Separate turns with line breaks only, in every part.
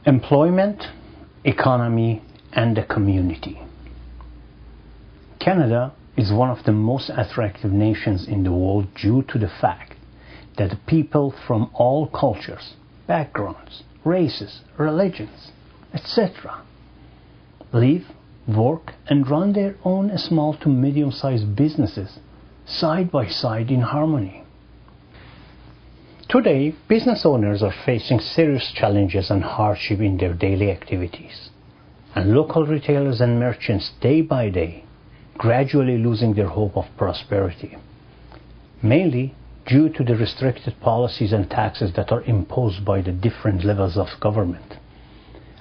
Employment, economy, and the community. Canada is one of the most attractive nations in the world due to the fact that people from all cultures, backgrounds, races, religions, etc. live, work, and run their own small to medium-sized businesses side by side in harmony. Today, business owners are facing serious challenges and hardship in their daily activities, and local retailers and merchants day by day gradually losing their hope of prosperity, mainly due to the restricted policies and taxes that are imposed by the different levels of government,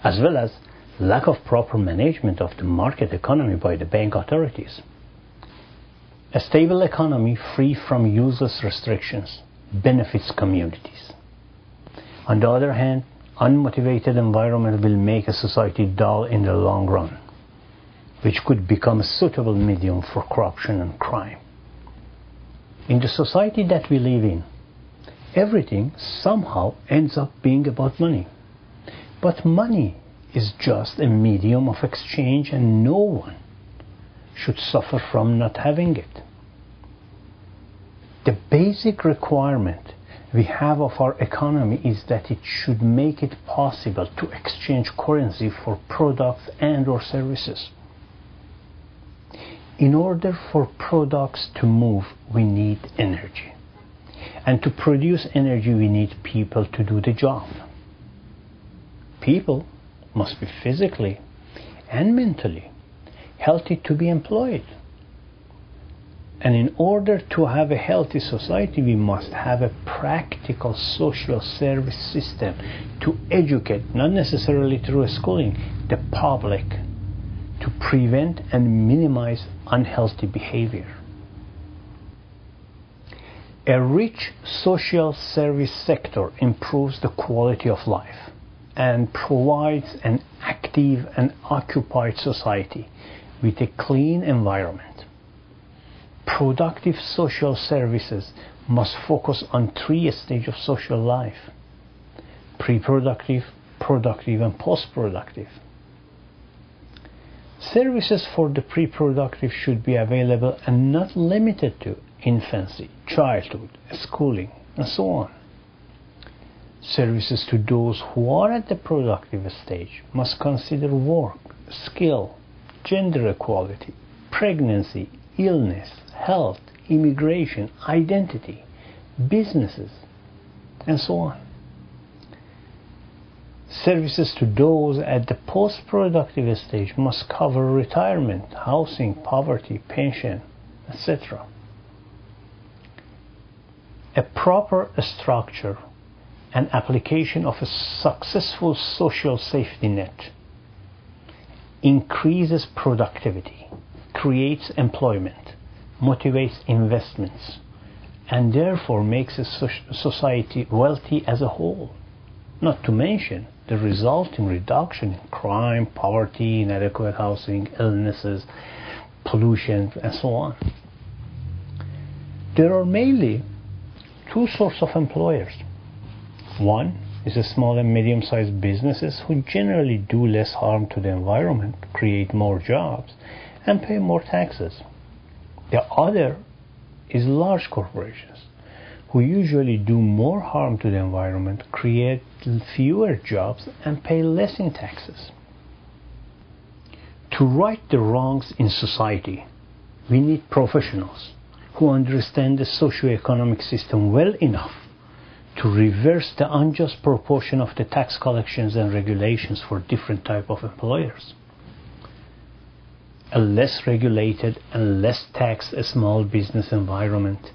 as well as lack of proper management of the market economy by the bank authorities. A stable economy free from useless restrictions benefits communities. On the other hand, unmotivated environment will make a society dull in the long run, which could become a suitable medium for corruption and crime. In the society that we live in, everything somehow ends up being about money. But money is just a medium of exchange, and no one should suffer from not having it. The basic requirement we have of our economy is that it should make it possible to exchange currency for products and or services. In order for products to move, we need energy. And to produce energy, we need people to do the job. People must be physically and mentally healthy to be employed. And in order to have a healthy society, we must have a practical social service system to educate, not necessarily through schooling, the public to prevent and minimize unhealthy behavior. A rich social service sector improves the quality of life and provides an active and occupied society with a clean environment. Productive social services must focus on 3 stages of social life: pre-productive, productive, and post-productive. Services for the pre-productive should be available and not limited to infancy, childhood, schooling, and so on. Services to those who are at the productive stage must consider work, skill, gender equality, pregnancy, illness, health, immigration, identity, businesses, and so on. Services to those at the post-productive stage must cover retirement, housing, poverty, pension, etc. A proper structure and application of a successful social safety net increases productivity, creates employment, motivates investments, and therefore makes a society wealthy as a whole, not to mention the resulting reduction in crime, poverty, inadequate housing, illnesses, pollution, and so on. There are mainly 2 sorts of employers. One is the small and medium-sized businesses who generally do less harm to the environment, create more jobs, and pay more taxes. The other is large corporations, who usually do more harm to the environment, create fewer jobs, and pay less in taxes. To right the wrongs in society, we need professionals who understand the socio-economic system well enough to reverse the unjust proportion of the tax collections and regulations for different types of employers. A less regulated and less taxed small business environment,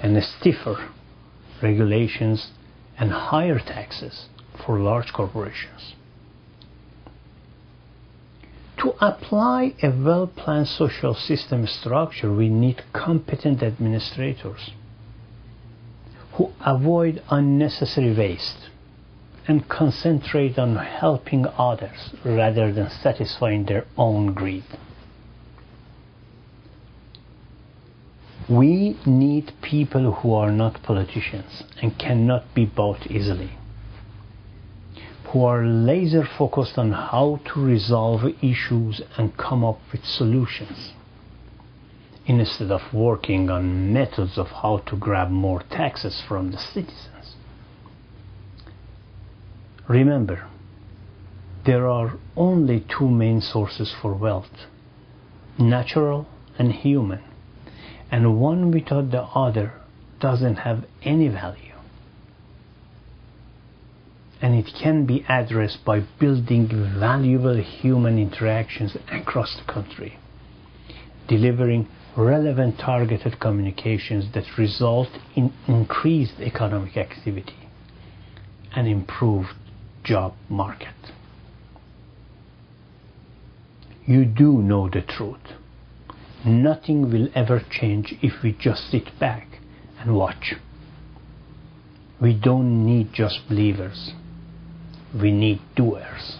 and stiffer regulations and higher taxes for large corporations. To apply a well-planned social system structure, we need competent administrators who avoid unnecessary waste and concentrate on helping others rather than satisfying their own greed. We need people who are not politicians and cannot be bought easily, who are laser focused on how to resolve issues and come up with solutions, instead of working on methods of how to grab more taxes from the citizens. Remember, there are only two main sources for wealth: natural and human, and one without the other doesn't have any value. And it can be addressed by building valuable human interactions across the country, delivering relevant targeted communications that result in increased economic activity and improved job market. You do know the truth. Nothing will ever change if we just sit back and watch. We don't need just believers. We need doers.